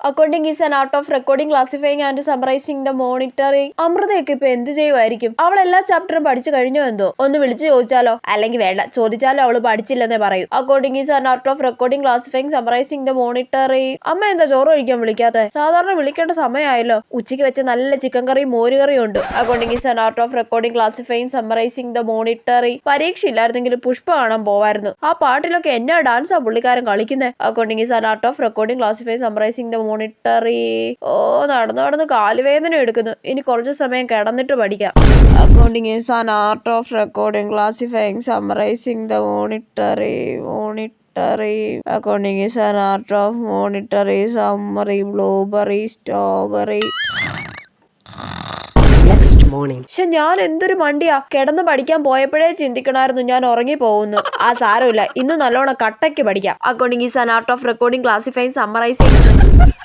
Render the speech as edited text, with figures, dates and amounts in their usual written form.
Accounting is an art of recording, classifying and summarising the monitoring. അമൃതയൊക്കെ ഇപ്പൊ എന്ത് ചെയ്യുമായിരിക്കും? അവൾ എല്ലാ ചാപ്റ്ററും പഠിച്ചു കഴിഞ്ഞോ എന്തോ? ഒന്ന് വിളിച്ചു ചോദിച്ചാലോ? അല്ലെങ്കിൽ വേണ്ട, ചോദിച്ചാലോ അവള് പഠിച്ചില്ലെന്നേ പറയൂ. Accounting is an art of recording, classifying, summarising the monitoring. അമ്മ എന്താ ചോറ് കഴിക്കാൻ വിളിക്കാത്തെ? സാധാരണ വിളിക്കേണ്ട സമയമായല്ലോ. ഉച്ചയ്ക്ക് വെച്ച നല്ല ചിക്കൻ കറിയും മോരുകറിയും ഉണ്ട്. Accounting is an art of recording, classifying, summarising the monitoring. പരീക്ഷ ഇല്ലായിരുന്നെങ്കിലും പുഷ്പ കാണാൻ പോവായിരുന്നു. ആ പാട്ടിലൊക്കെ എന്നാ ഡാൻസാ പുള്ളിക്കാരൻ കളിക്കുന്നത്. Accounting is an art of recording, classifying, summarising the monitoring. ഓ, നടന്ന് കാലുവേദന എടുക്കുന്നു. ഇനി കുറച്ചു സമയം കിടന്നിട്ട് പഠിക്കാം. Accounting is an art of recording, classifying, summarising the monitoring. Accounting is an art of monetary, summary, blueberry, strawberry. Next morning. പക്ഷെ ഞാൻ എന്തൊരു മണ്ടിയാ, കിടന്ന് പഠിക്കാൻ പോയപ്പോഴേ ചിന്തിക്കണമായിരുന്നു ഞാൻ ഉറങ്ങി പോകുന്നു. ആ സാരമില്ല, ഇന്ന് നല്ലോണം കട്ടയ്ക്ക് പഠിക്കാം. Accounting is an art of recording, classifying, summarising